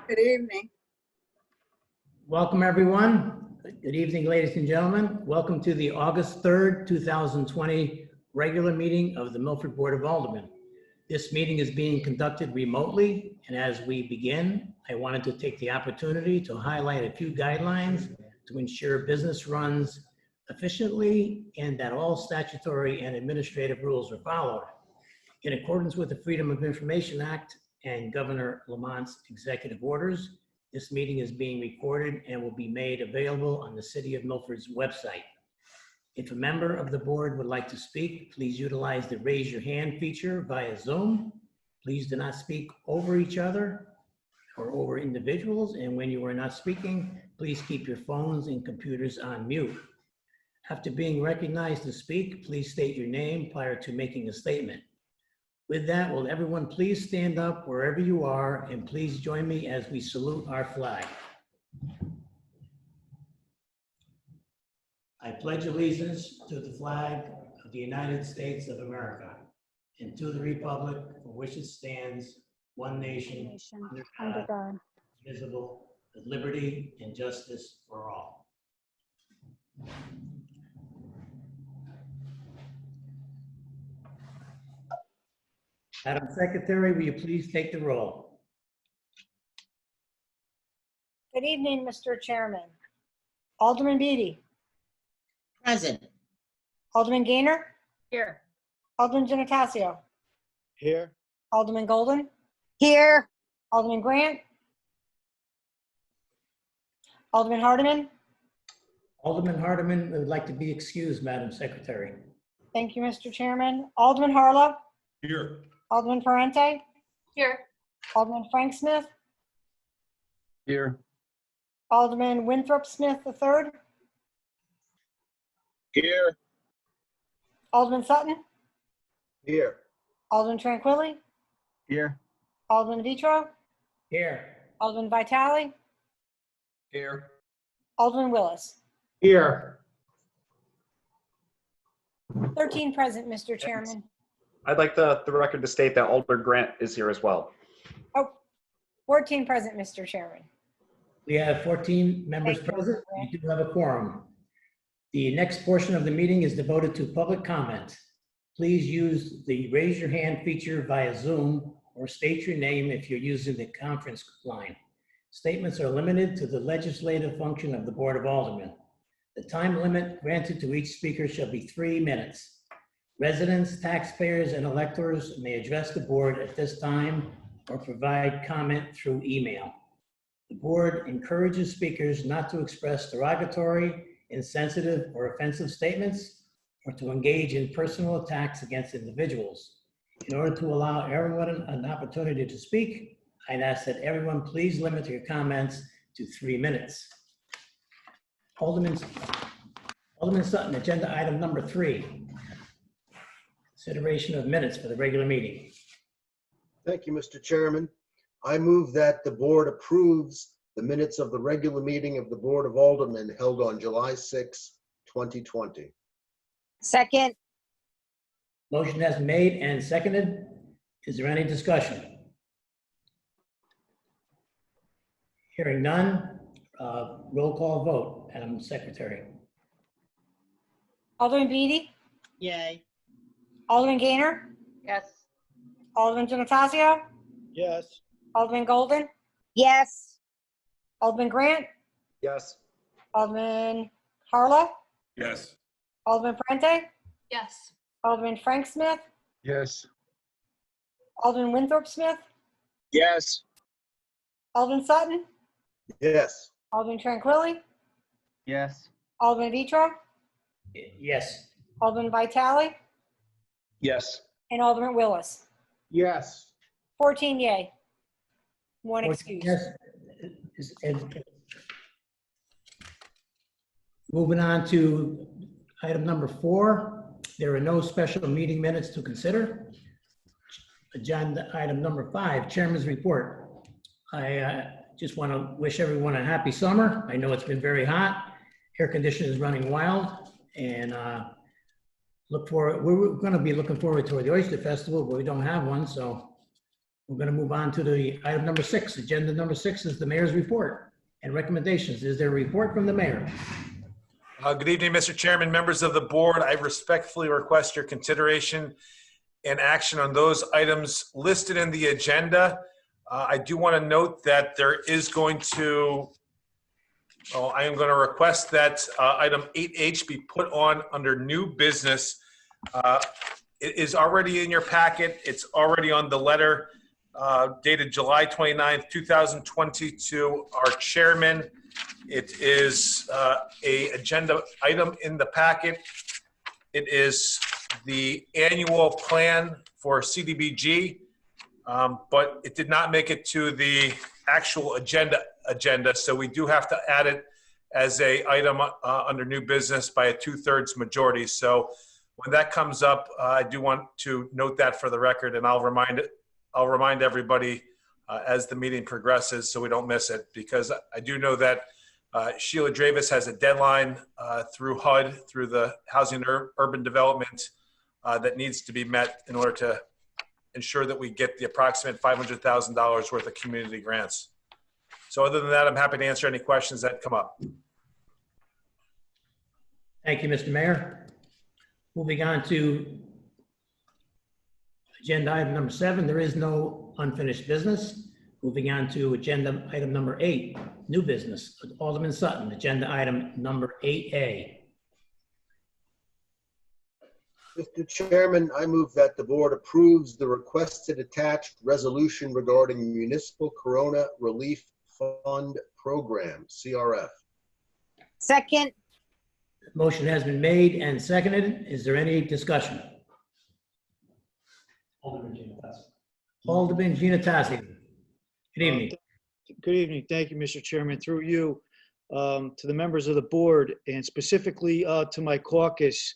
Good evening. Welcome, everyone. Good evening, ladies and gentlemen. Welcome to the August 3rd, 2020 regular meeting of the Milford Board of Aldermen. This meeting is being conducted remotely, and as we begin, I wanted to take the opportunity to highlight a few guidelines to ensure business runs efficiently and that all statutory and administrative rules are followed. In accordance with the Freedom of Information Act and Governor Lamont's executive orders, this meeting is being recorded and will be made available on the City of Milford's website. If a member of the board would like to speak, please utilize the raise your hand feature via Zoom. Please do not speak over each other or over individuals, and when you are not speaking, please keep your phones and computers on mute. After being recognized to speak, please state your name prior to making a statement. With that, will everyone please stand up wherever you are and please join me as we salute our flag. I pledge allegiance to the flag of the United States of America and to the republic for which it stands, one nation, under God, indivisible, with liberty and justice for all. Madam Secretary, will you please take the roll? Good evening, Mr. Chairman. Alderman Beatty. Present. Alderman Gaynor. Here. Alderman Giannatasio. Here. Alderman Golden. Here. Alderman Grant. Alderman Hardiman. Alderman Hardiman would like to be excused, Madam Secretary. Thank you, Mr. Chairman. Alderman Harlow. Here. Alderman Parente. Here. Alderman Frank Smith. Here. Alderman Winthrop Smith III. Here. Alderman Sutton. Here. Alderman Tranquilli. Here. Alderman Vitro. Here. Alderman Vitale. Here. Alderman Willis. Here. 13 present, Mr. Chairman. I'd like the record to state that Alderman Grant is here as well. Oh, 14 present, Mr. Chairman. We have 14 members Thank you, present. Mr. Grant. We do have a quorum. The next portion of the meeting is devoted to public comment. Please use the raise your hand feature via Zoom or state your name if you're using the conference line. Statements are limited to the legislative function of the Board of Aldermen. The time limit granted to each speaker shall be 3 minutes. Residents, taxpayers, and electors may address the board at this time or provide comment through email. The board encourages speakers not to express derogatory, insensitive, or offensive statements or to engage in personal attacks against individuals. In order to allow everyone an opportunity to speak, I'd ask that everyone please limit your comments to 3 minutes. Alderman Sutton, agenda item number 3. Consideration of minutes for the regular meeting. Thank you, Mr. Chairman. I move that the board approves the minutes of the regular meeting of the Board of Aldermen held on July 6, 2020. Second. Motion has been made and seconded. Is there any discussion? Hearing none, roll call vote, Madam Secretary. Alderman Beatty. Yay. Alderman Gaynor. Yes. Alderman Giannatasio. Yes. Alderman Golden. Yes. Alderman Grant. Yes. Alderman Harlow. Yes. Alderman Parente. Yes. Alderman Frank Smith. Yes. Alderman Winthrop Smith. Yes. Alderman Sutton. Yes. Alderman Tranquilli. Yes. Alderman Vitro. Yes. Alderman Vitale. Yes. And Alderman Willis. Yes. 14 yay. 1 excuse. Yes. Moving on to item number 4, there are no special meeting minutes to consider. Agenda item number 5, Chairman's report. I just want to wish everyone a happy summer. I know it's been very hot. Air conditioning is running wild, and we're going to be looking forward to the Oyster Festival, but we don't have one, so We're going to move on to the item number 6. Agenda number 6 is the mayor's report and recommendations. Is there a report from the mayor? Good evening, Mr. Chairman, members of the board. I respectfully request your consideration and action on those items listed in the agenda. I do want to note that there is going to, I am going to request that item 8H be put on under new business. It is already in your packet. It's already on the letter dated July 29th, 2020 to our chairman. It is a agenda item in the packet. It is the annual plan for Cdbg, but it did not make it to the actual agenda. So we do have to add it as a item under new business by a 2/3 majority. So when that comes up, I do want to note that for the record, and I'll remind everybody as the meeting progresses so we don't miss it, because I do know that Sheila Dravis has a deadline through HUD, through the Housing and Urban Development, that needs to be met in order to ensure that we get the approximate $500,000 worth of community grants. So other than that, I'm happy to answer any questions that come up. Thank you, Mr. Mayor. Moving on to agenda item number 7, there is no unfinished business. Moving on to agenda item number 8, new business. Alderman Sutton, agenda item number 8A. Mr. Chairman, I move that the board approves the requested attached resolution regarding Municipal Corona Relief Fund Program, CRF. Second. Motion has been made and seconded. Is there any discussion? Alderman Giannattasio. Good evening. Good evening. Thank you, Mr. Chairman. Through you, to the members of the board and specifically to my caucus,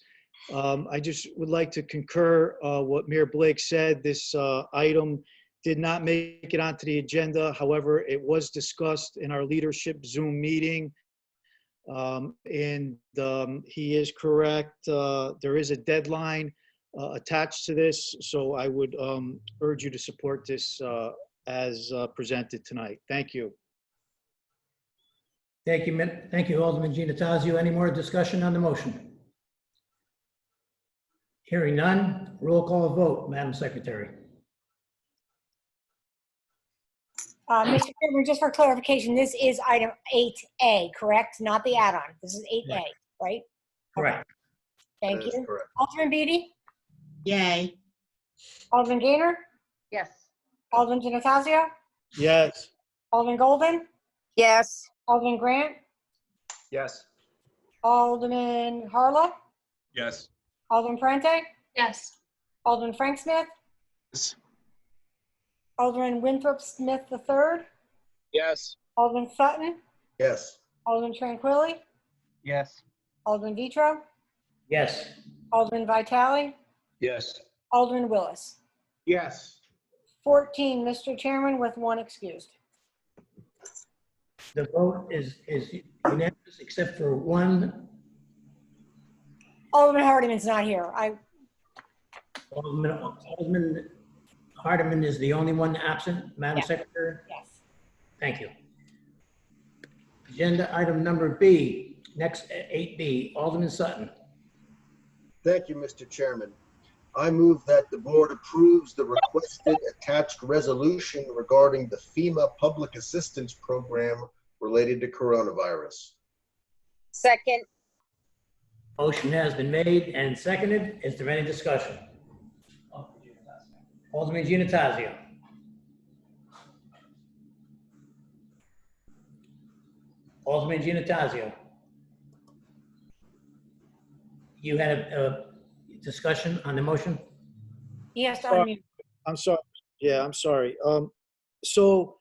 I just would like to concur what Mayor Blake said. This item did not make it onto the agenda. However, it was discussed in our leadership Zoom meeting. He is correct. There is a deadline attached to this, so I would urge you to support this as presented tonight. Thank you. Thank you, Alderman Giannattasio. Any more discussion on the motion? Hearing none, roll call vote, Madam Secretary. Mr. Chairman, just for clarification, this is item 8A, correct? Not the add-on. This is 8A, right? Correct. Thank That is you. correct. Alderman Beatty? Yay. Alderman Gaynor? Yes. Alderman Giannattasio? Yes. Alderman Golden? Yes. Alderman Grant? Yes. Alderman Harlow? Yes. Alderman Prente? Yes. Alderman Frank Smith? Yes. Alderman Winthrop Smith III? Yes. Alderman Sutton? Yes. Alderman Tranquilli? Yes. Alderman Vitro? Yes. Alderman Vitale? Yes. Alderman Willis? Yes. 14, Mr. Chairman, with 1 excused. The vote is unanimous except for one. Alderman Hardiman's not here. Alderman Hardiman is the only one absent, Madam Yeah. Secretary. Yes. Thank you. Agenda item number B, next 8B, Alderman Sutton. Thank you, Mr. Chairman. I move that the board approves the requested attached resolution regarding the FEMA Public Assistance Program related to coronavirus. Second. Motion has been made and seconded. Is there any discussion? Alderman Giannattasio. Alderman Giannattasio. You had a discussion on the motion? Yes, Sorry. I'm sorry. Yeah, I'm sorry. So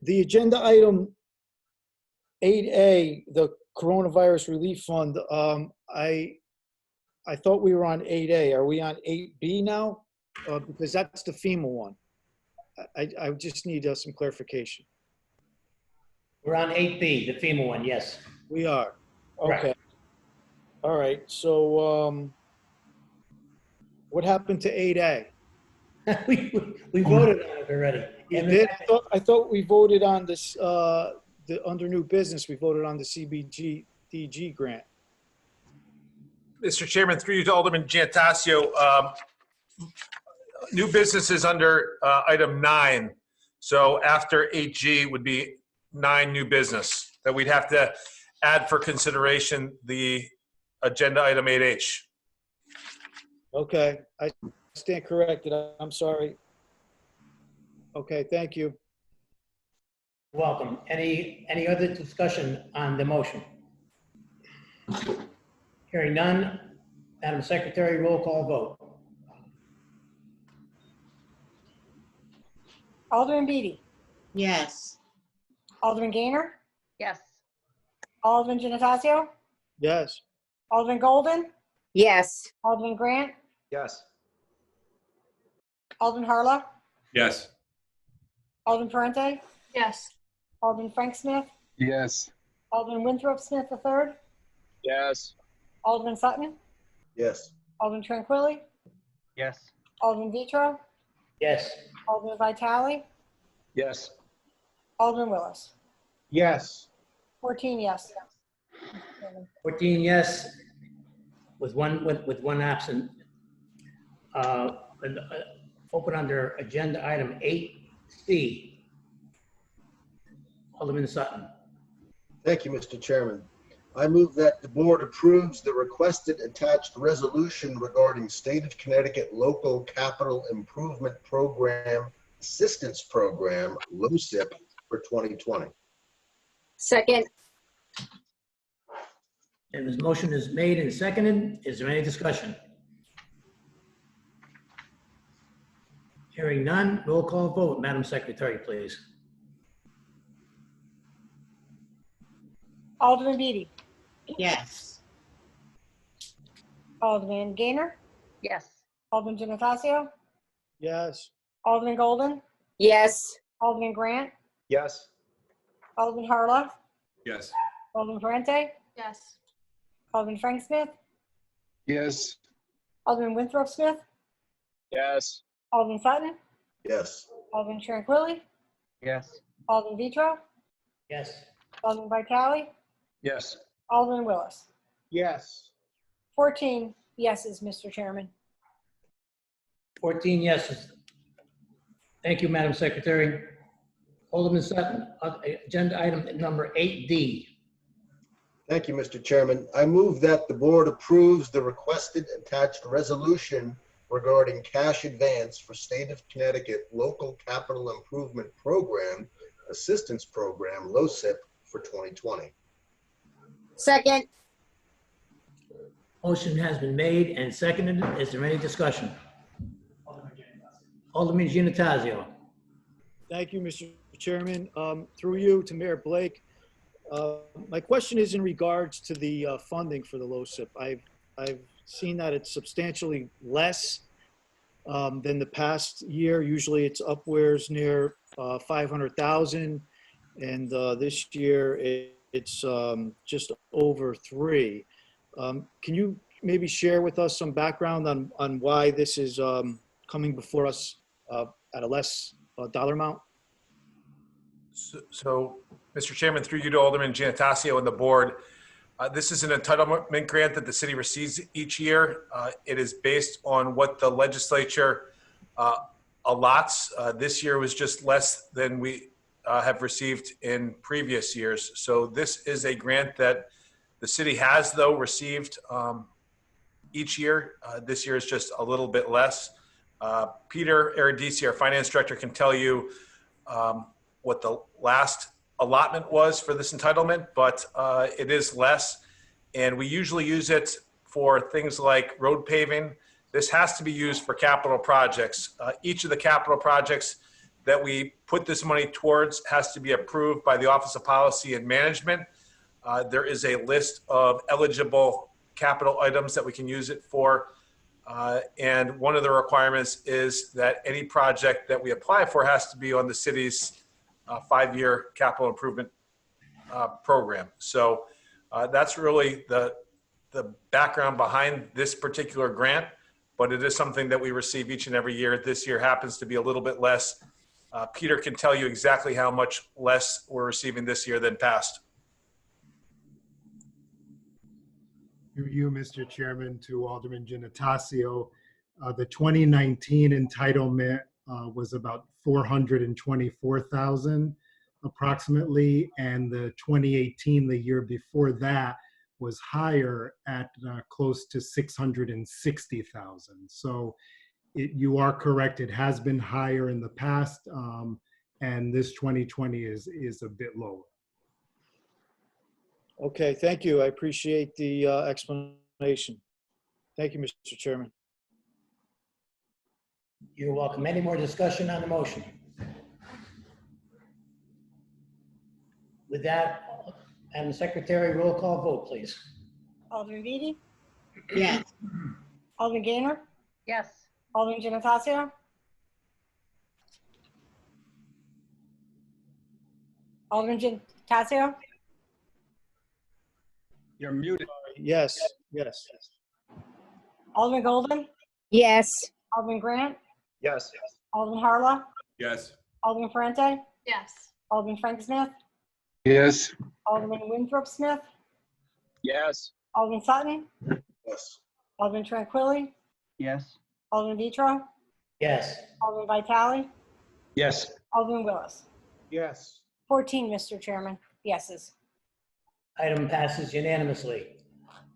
the agenda item 8A, the Coronavirus Relief Fund, I thought we were on 8A. Are we on 8B now? Because that's the FEMA one. I just need some clarification. We're on 8B, the FEMA one, yes. We are. Correct. Okay. All right. So what happened to 8A? We voted on it already. We And did. I thought we voted on this, under new business, we voted on the CBGDG grant. Mr. Chairman, through you to Alderman Giantassio, new business is under item 9. So after 8G would be 9 new business that we'd have to add for consideration the agenda item 8H. Okay, I stand corrected. I'm sorry. Okay, thank you. welcome. Any other discussion on the motion? Hearing none. Madam Secretary, roll call vote. Alderman Beatty, Yes. Alderman Gainer, Yes. Alderman Gennatasio, Yes. Alderman Golden, Yes. Alderman Grant, Yes. Alderman Harlow, Yes. Alderman Parente, Yes. Alderman Frank Smith, Yes. Alderman Winthrop Smith III, Yes. Alderman Sutton, Yes. Alderman Tranquilli, Yes. Alderman Vitro, Yes. Alderman Vitale, Yes. Alderman Willis. Yes. 14 yes. 14 yes, with one absent. Open under agenda item 8C. Alderman Sutton. Thank you, Mr. Chairman. I move that the board approves the requested attached resolution regarding State of Connecticut Local Capital Improvement Program Assistance Program, LoCIP, for 2020. Second. And this motion is made and seconded. Is there any discussion? Hearing none, roll call vote. Madam Secretary, please. Alderman Beatty, Yes. Alderman Gainer, Yes. Alderman Gennatasio, Yes. Alderman Golden, Yes. Alderman Grant, Yes. Alderman Harlow, Yes. Alderman Parente, Yes. Alderman Frank Smith, Yes. Alderman Winthrop Smith, Yes. Alderman Sutton, Yes. Alderman Tranquilli, Yes. Alderman Vitro, Yes. Alderman Vitale, Yes. Alderman Willis. Yes. 14 yeses, Mr. Chairman. 14 yeses. Thank you, Madam Secretary. Alderman Sutton, agenda item number 8D. Thank you, Mr. Chairman. I move that the board approves the requested attached resolution regarding cash advance for State of Connecticut Local Capital Improvement Program Assistance Program, LoCIP, for 2020. Second. Motion has been made and seconded. Is there any discussion? Alderman Giannatasio. Thank you, Mr. Chairman. Through you to Mayor Blake. My question is in regards to the funding for the LoCIP. I've seen that it's substantially less than the past year. Usually it's upwards near 500,000, and this year it's just over 3. Can you maybe share with us some background on why this is coming before us at a less dollar amount? So, Mr. Chairman, through you to Alderman Giannatasio and the board, this is an entitlement grant that the city receives each year. It is based on what the legislature allots. This year was just less than we have received in previous years. So this is a grant that the city has, though, received each year. This year is just a little bit less. Peter Eridisi, our finance director, can tell you what the last allotment was for this entitlement, but it is less. And we usually use it for things like road paving. This has to be used for capital projects. Each of the capital projects that we put this money towards has to be approved by the Office of Policy and Management. There is a list of eligible capital items that we can use it for. And one of the requirements is that any project that we apply for has to be on the city's 5-year capital improvement program. So that's really the background behind this particular grant. but it is something that we receive each and every year. This year happens to be a little bit less. Peter can tell you exactly how much less we're receiving this year than past. Through you, Mr. Chairman, to Alderman Gennatasio. The 2019 entitlement was about 424,000 approximately, and the 2018, the year before that, was higher at close to 660,000. So you are correct, it has been higher in the past, and this 2020 is a bit lower. Okay, thank you. I appreciate the explanation. Thank you, Mr. Chairman. You're welcome. Any more discussion on the motion? With that, Madam Secretary, roll call vote, please. Alderman Beatty? Yes. Alderman Gaynor? Yes. Alderman Gennatasio? Alderman Gennatasio? You're muted. Yes, yes. Alderman Golden? Yes. Alderman Grant? Yes. Alderman Harla? Yes. Alderman Ferrante? Yes. Alderman Frank Smith? Yes. Alderman Winthrop Smith? Yes. Alderman Sutton? Yes. Alderman Tranquilli? Yes. Alderman Vitro? Yes. Alderman Vitale? Yes. Alderman Willis? Yes. 14, Mr. Chairman. Yeses. Item passes unanimously.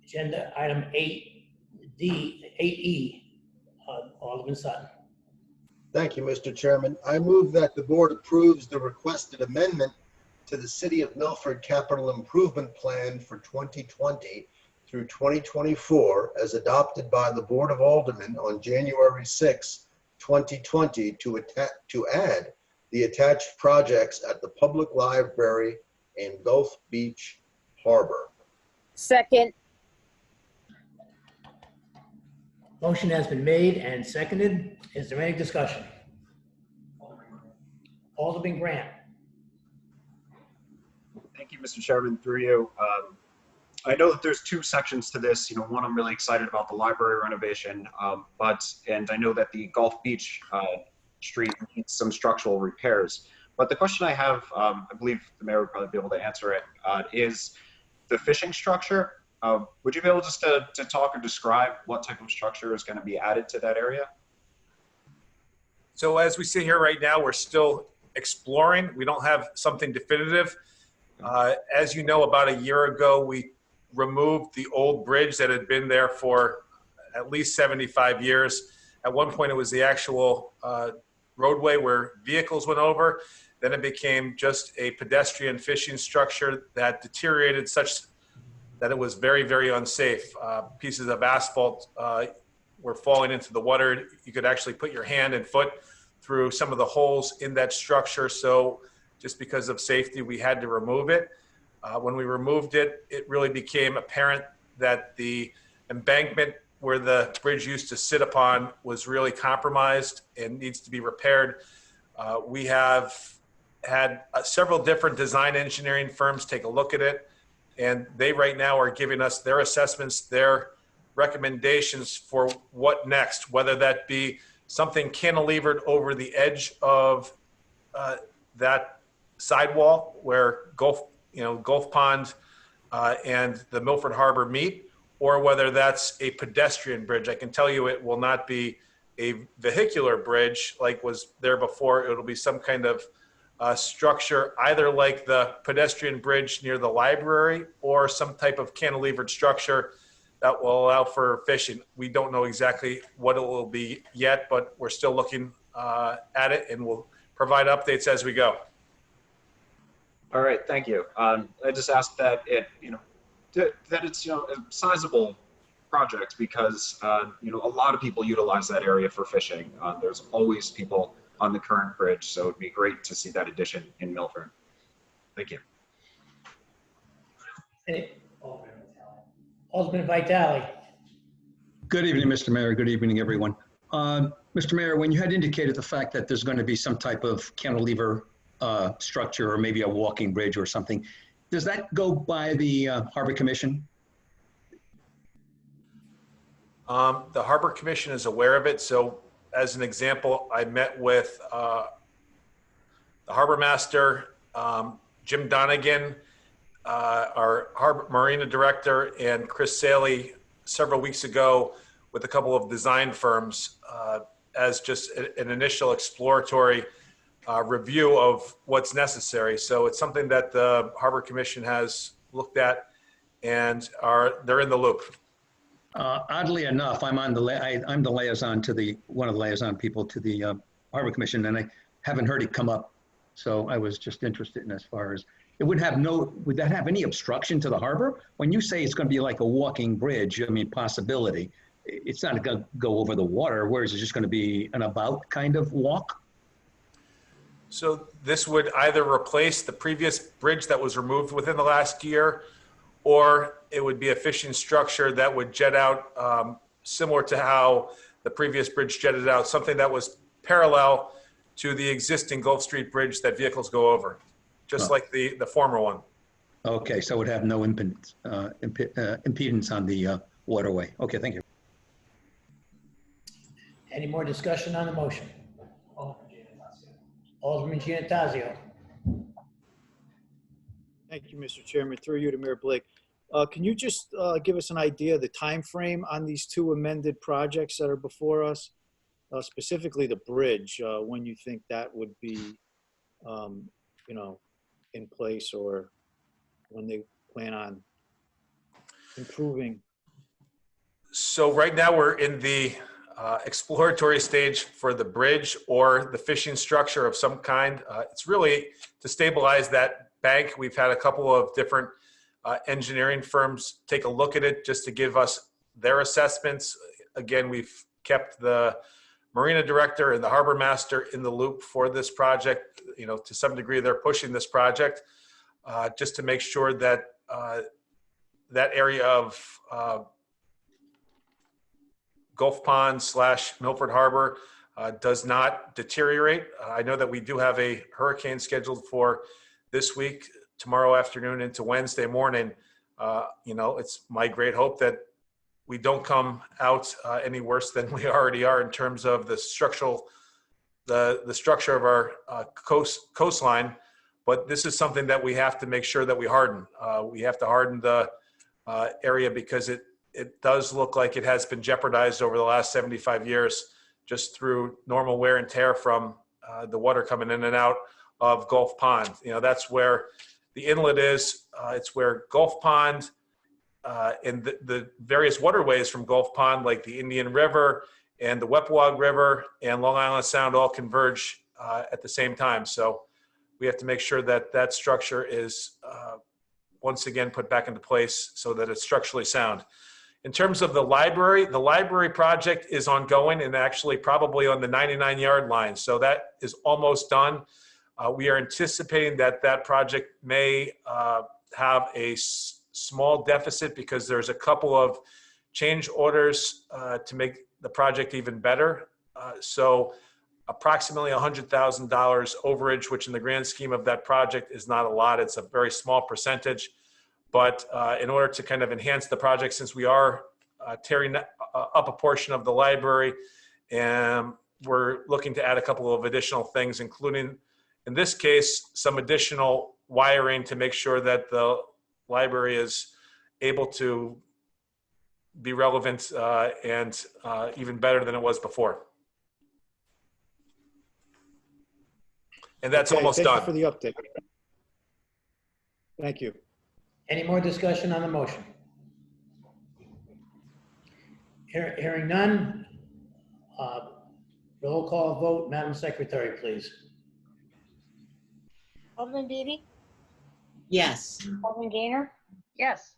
Agenda item 8E, Alderman Sutton. Thank you, Mr. Chairman. I move that the board approves the requested amendment to the City of Milford Capital Improvement Plan for 2020 through 2024 as adopted by the Board of Aldermen on January 6, 2020 to add the attached projects at the Public Library in Gulf Beach Harbor. Second. Motion has been made and seconded. Is there any discussion? Alderman Grant. Thank you, Mr. Chairman, through you. I know that there's two sections to this. One, I'm really excited about the library renovation, and I know that the Gulf Beach street needs some structural repairs. But the question I have, I believe the mayor would probably be able to answer it, is the fishing structure. Would you be able just to talk or describe what type of structure is going to be added to that area? So as we sit here right now, we're still exploring. We don't have something definitive. As you know, about a year ago, we removed the old bridge that had been there for at least 75 years. At one point, it was the actual roadway where vehicles went over. Then it became just a pedestrian fishing structure that deteriorated such that it was very, very unsafe. Pieces of asphalt were falling into the water. You could actually put your hand and foot through some of the holes in that structure. So just because of safety, we had to remove it. When we removed it, it really became apparent that the embankment where the bridge used to sit upon was really compromised and needs to be repaired. We have had several different design engineering firms take a look at it, and they right now are giving us their assessments, their recommendations for what next, whether that be something cantilevered over the edge of that sidewall where Gulf Pond and the Milford Harbor meet, or whether that's a pedestrian bridge. I can tell you it will not be a vehicular bridge like was there before. It'll be some kind of structure, either like the pedestrian bridge near the library or some type of cantilevered structure that will allow for fishing. We don't know exactly what it will be yet, but we're still looking at it, and we'll provide updates as we go. All right, thank you. I just asked that that it's a sizable project because a lot of people utilize that area for fishing. There's always people on the current bridge, so it'd be great to see that addition in Milford. Thank you. Alderman Vitale. Good evening, Mr. Mayor. Good evening, everyone. Mr. Mayor, when you had indicated the fact that there's going to be some type of cantilever structure or maybe a walking bridge or something, does that go by the Harbor Commission? The Harbor Commission is aware of it. So as an example, I met with the Harbor Master, Jim Donegan, our Harbor Marina Director, and Chris Saley several weeks ago with a couple of design firms as just an initial exploratory review of what's necessary. So it's something that the Harbor Commission has looked at and they're in the loop. Oddly enough, I'm the liaison to one of the liaison people to the Harbor Commission, and I haven't heard it come up. So I was just interested in as far as would that have any obstruction to the harbor? When you say it's going to be like a walking bridge, I mean, possibility, it's not going to go over the water. Where is it just going to be an about kind of walk? So this would either replace the previous bridge that was removed within the last year, or it would be a fishing structure that would jet out similar to how the previous bridge jetted out, something that was parallel to the existing Gulf Street Bridge that vehicles go over, just like the former one. Okay, so it would have no impedance on the waterway. Okay, thank you. Any more discussion on the motion? Alderman Giannatasio. Thank you, Mr. Chairman. Through you to Mayor Blake. Can you just give us an idea of the time frame on these two amended projects that are before us? Specifically the bridge, when you think that would be, in place, or when they plan on improving? So right now we're in the exploratory stage for the bridge or the fishing structure of some kind. It's really to stabilize that bank. We've had a couple of different engineering firms take a look at it just to give us their assessments. Again, we've kept the Marina Director and the Harbor Master in the loop for this project. To some degree, they're pushing this project just to make sure that that area of Gulf Pond / Milford Harbor does not deteriorate. I know that we do have a hurricane scheduled for this week, tomorrow afternoon into Wednesday morning. It's my great hope that we don't come out any worse than we already are in terms of the structure of our coastline. But this is something that we have to make sure that we harden. We have to harden the area because it does look like it has been jeopardized over the last 75 years just through normal wear and tear from the water coming in and out of Gulf Pond. That's where the inlet is. It's where Gulf Pond and the various waterways from Gulf Pond, like the Indian River and the Weppewog River and Long Island Sound, all converge at the same time. So we have to make sure that that structure is once again put back into place so that it's structurally sound. In terms of the library project is ongoing and actually probably on the 99-yard line. So that is almost done. We are anticipating that that project may have a small deficit because there's a couple of change orders to make the project even better. So approximately $100,000 overage, which in the grand scheme of that project is not a lot. It's a very small percentage. But in order to kind of enhance the project, since we are tearing up a portion of the library, and we're looking to add a couple of additional things, including, in this case, some additional wiring to make sure that the library is able to be relevant and even better than it was before. And that's almost done. Thank you for the update. Thank you. Any more discussion on the motion? Hearing none. Roll call vote. Madam Secretary, please. Alderman Beatty? Yes. Alderman Gainer? Yes.